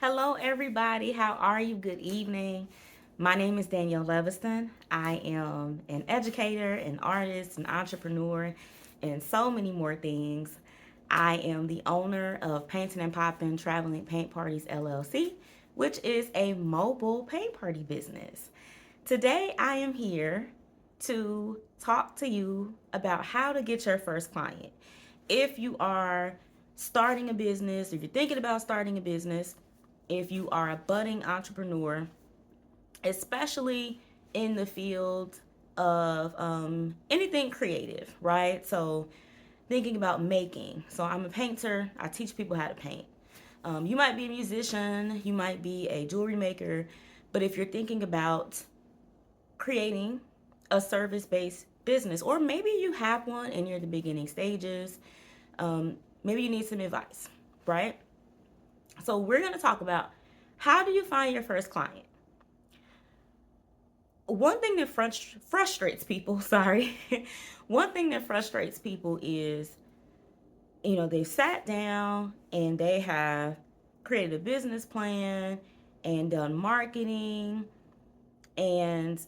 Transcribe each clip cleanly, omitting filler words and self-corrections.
Hello, everybody. How are you? Good evening. My name is Danielle Leviston. I am an educator, an artist, an entrepreneur, and so many more things. I am the owner of Painting and Poppin' Traveling Paint Parties LLC, which is a mobile paint party business. Today, I am here to talk to you about how to get your first client. If you are starting a business, if you're thinking about starting a business, if you are a budding entrepreneur, especially in the field of anything creative, right? So, thinking about making. So, I'm a painter, I teach people how to paint. You might be a musician, you might be a jewelry maker, but if you're thinking about creating a service based business, or maybe you have one and you're in the beginning stages, maybe you need some advice, right? So, we're going to talk about how do you find your first client? One thing that frustrates people, sorry, one thing that frustrates people is, they've sat down and they have created a business plan and done marketing, and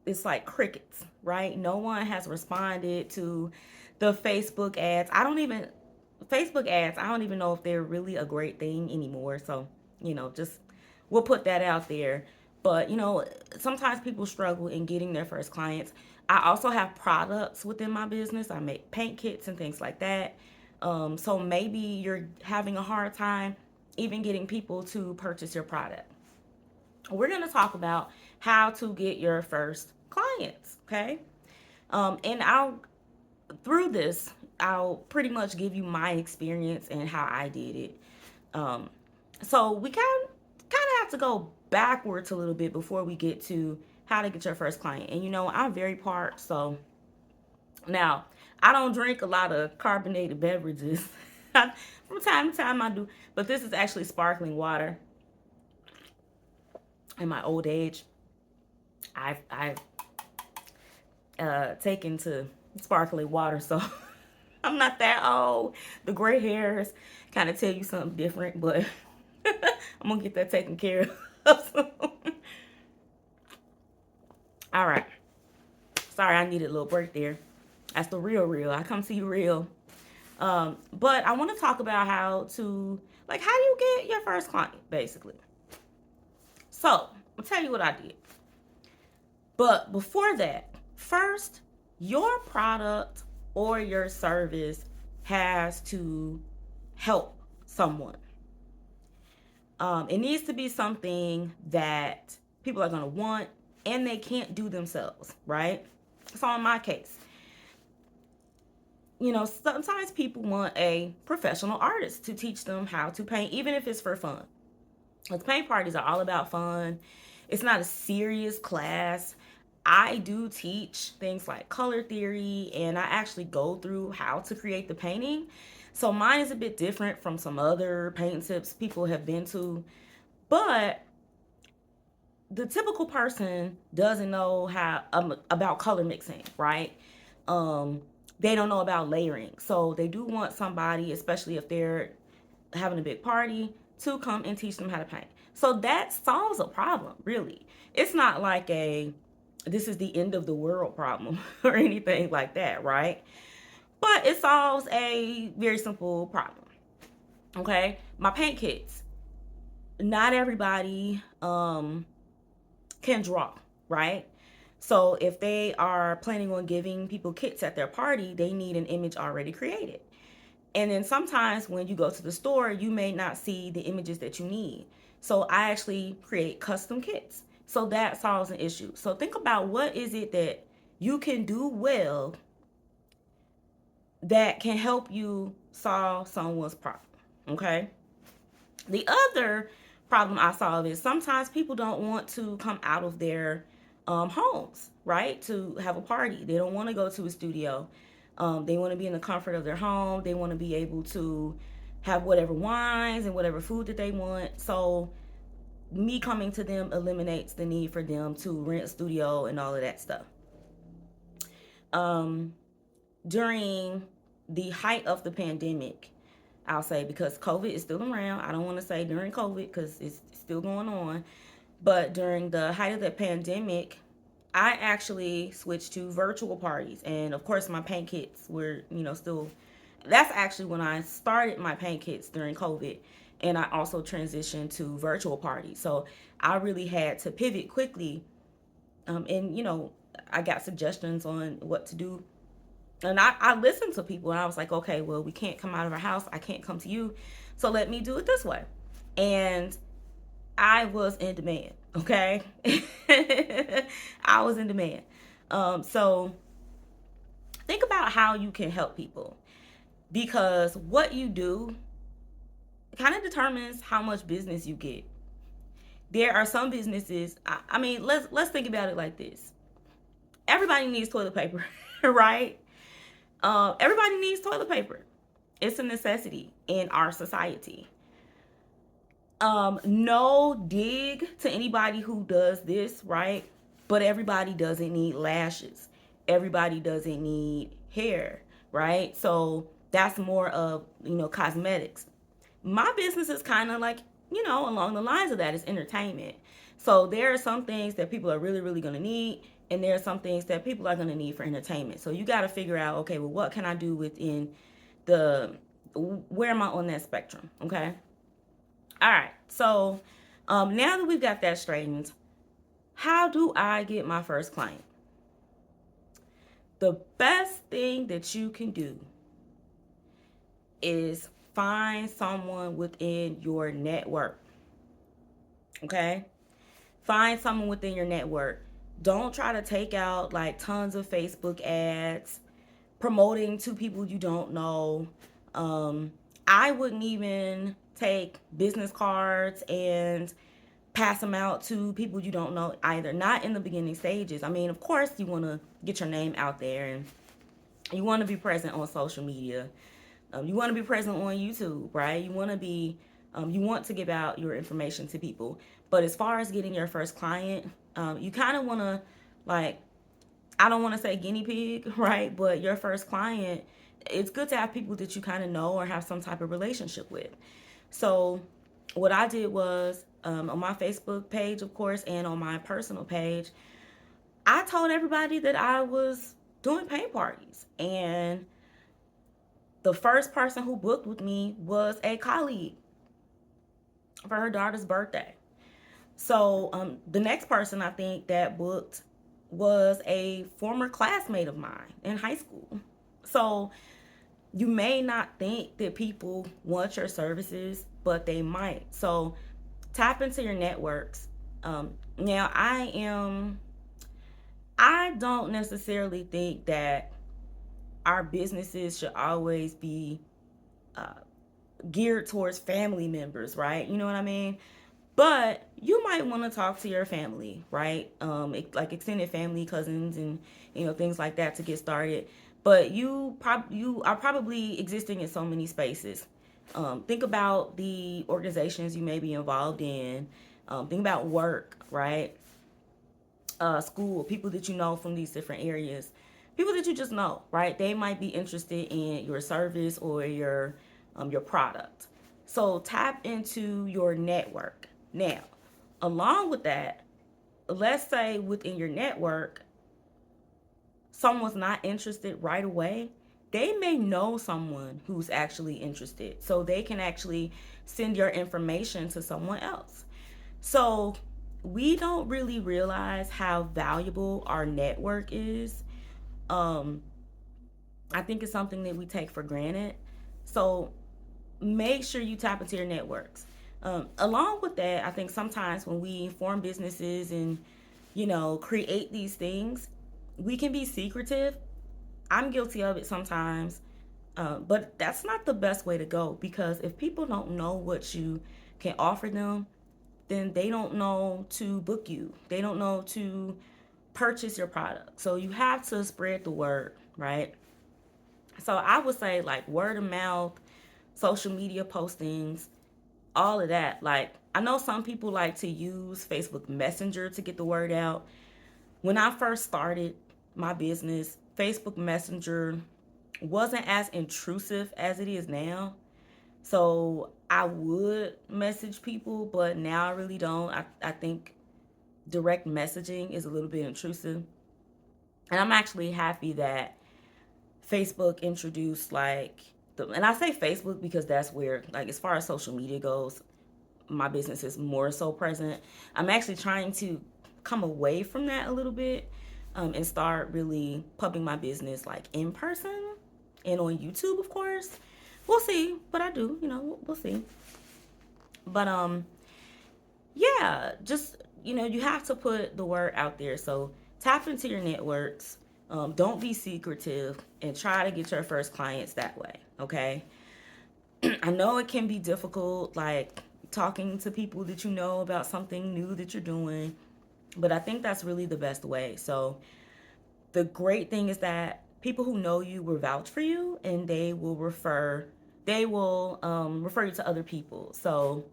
it's like crickets, right? No one has responded to the Facebook ads. I don't even know if they're really a great thing anymore. So, just we'll put that out there. But, sometimes people struggle in getting their first clients. I also have products within my business. I make paint kits and things like that. So maybe you're having a hard time even getting people to purchase your product. We're going to talk about how to get your first clients, okay? And through this, I'll pretty much give you my experience and how I did it. Um, so we kind of have to go backwards a little bit before we get to how to get your first client. And I'm very parched, so now I don't drink a lot of carbonated beverages. From time to time I do, but this is actually sparkling water. In my old age, I've taken to sparkling water, so I'm not that old. The gray hairs kind of tell you something different, but I'm gonna get that taken care of. All right. Sorry, I needed a little break there. That's the real. I come to you real. But I want to talk about how do you get your first client, basically. So, I'll tell you what I did. But before that, first, your product or your service has to help someone. It needs to be something that people are going to want and they can't do themselves, right? So, in my case, sometimes people want a professional artist to teach them how to paint, even if it's for fun. Because paint parties are all about fun. It's not a serious class. I do teach things like color theory, and I actually go through how to create the painting. So mine is a bit different from some other paint tips people have been to. But the typical person doesn't know how about color mixing, right? Um, they don't know about layering. So they do want somebody, especially if they're having a big party, to come and teach them how to paint. So that solves a problem, really. It's not like this is the end of the world problem or anything like that, right? But it solves a very simple problem. Okay? My paint kits. Not everybody can draw, right? So if they are planning on giving people kits at their party, they need an image already created. And then sometimes when you go to the store, you may not see the images that you need. So I actually create custom kits. So that solves an issue. So think about what is it that you can do well that can help you solve someone's problem. Okay? The other problem I solve is sometimes people don't want to come out of their homes, right, to have a party. They don't want to go to a studio. They want to be in the comfort of their home. They want to be able to have whatever wines and whatever food that they want. So me coming to them eliminates the need for them to rent a studio and all of that stuff. Um, During the height of the pandemic, I'll say, because COVID is still around. I don't want to say during COVID because it's still going on. But during the height of the pandemic, I actually switched to virtual parties. And of course, my paint kits were, still. That's actually when I started my paint kits during COVID. And I also transitioned to virtual parties. So I really had to pivot quickly. And, I got suggestions on what to do. And I listened to people and I was like, okay, well, we can't come out of our house. I can't come to you. So let me do it this way. And I was in demand. Okay. I was in demand. So think about how you can help people, because what you do kind of determines how much business you get. There are some businesses, I mean, let's think about it like this. Everybody needs toilet paper, right? Everybody needs toilet paper. It's a necessity in our society. No dig to anybody who does this, right? But everybody doesn't need lashes. Everybody doesn't need hair, right? So that's more of, cosmetics. My business is kind of like, along the lines of that. It's entertainment. So there are some things that people are really, really going to need, and there are some things that people are going to need for entertainment. So you got to figure out, okay, well, what can I do within where am I on that spectrum? Okay. All right. So now that we've got that straightened, how do I get my first client? The best thing that you can do is find someone within your network. Okay? Find someone within your network. Don't try to take out like tons of Facebook ads promoting to people you don't know. I wouldn't even take business cards and pass them out to people you don't know either. Not in the beginning stages. I mean, of course, you want to get your name out there and you want to be present on social media. You want to be present on YouTube, right? You want to give out your information to people. But as far as getting your first client, you kind of want to, like, I don't want to say guinea pig, right? But your first client, it's good to have people that you kind of know or have some type of relationship with. So what I did was, on my Facebook page, of course, and on my personal page, I told everybody that I was doing paint parties. And the first person who booked with me was a colleague for her daughter's birthday. So the next person I think that booked was a former classmate of mine in high school. So you may not think that people want your services, but they might. So tap into your networks. Now, I don't necessarily think that our businesses should always be geared towards family members, right? You know what I mean? But you might want to talk to your family, right? Like extended family, cousins, and things like that to get started. But you are probably existing in so many spaces. Think about the organizations you may be involved in. Think about work, right? School, people that you know from these different areas, people that you just know, right? They might be interested in your service or your product. So tap into your network. Now, along with that, let's say within your network, someone's not interested right away. They may know someone who's actually interested, so they can actually send your information to someone else. So we don't really realize how valuable our network is. Um, I think it's something that we take for granted. So make sure you tap into your networks. Along with that, I think sometimes when we form businesses and create these things, we can be secretive. I'm guilty of it sometimes, but that's not the best way to go, because if people don't know what you can offer them, then they don't know to book you. They don't know to purchase your product. So you have to spread the word, right? So I would say like word of mouth, social media postings, all of that. Like, I know some people like to use Facebook Messenger to get the word out. When I first started my business, Facebook Messenger wasn't as intrusive as it is now. So I would message people, but now I really don't. I think direct messaging is a little bit intrusive. And I'm actually happy that Facebook introduced and I say Facebook because that's where, like, as far as social media goes, my business is more so present. I'm actually trying to come away from that a little bit, and start really pubbing my business like in person and on YouTube, of course. We'll see, but I do, we'll see. But yeah, just you have to put the word out there. So tap into your networks. Don't be secretive and try to get your first clients that way. Okay. I know it can be difficult, like talking to people that you know about something new that you're doing, but I think that's really the best way. So the great thing is that people who know you will vouch for you, and they will refer you to other people. So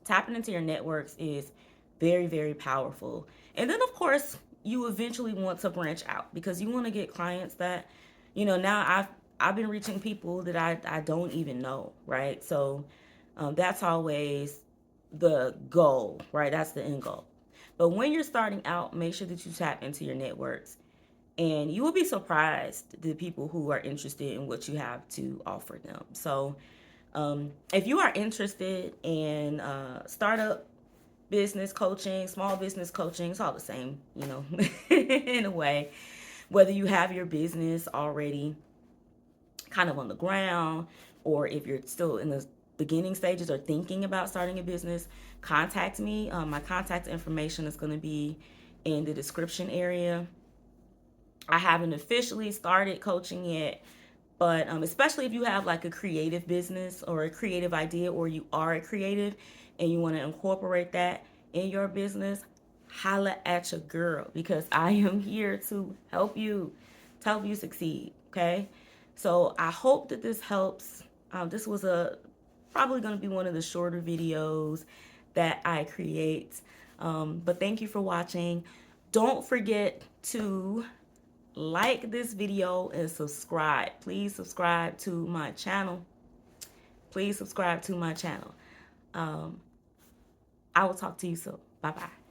tapping into your networks is very, very powerful. And then, of course, you eventually want to branch out because you want to get clients that, now I've been reaching people that I don't even know, right? So that's always the goal, right? That's the end goal. But when you're starting out, make sure that you tap into your networks, and you will be surprised the people who are interested in what you have to offer them. So if you are interested in startup business coaching, small business coaching, it's all the same, in a way. Whether you have your business already kind of on the ground, or if you're still in the beginning stages or thinking about starting a business, contact me. My contact information is going to be in the description area. I haven't officially started coaching yet, but especially if you have like a creative business or a creative idea, or you are a creative and you want to incorporate that in your business, holla at your girl, because I am here to help you succeed. Okay. So I hope that this helps. This was probably going to be one of the shorter videos that I create. But thank you for watching. Don't forget to like this video and subscribe. Please subscribe to my channel. Please subscribe to my channel. I will talk to you soon. Bye bye.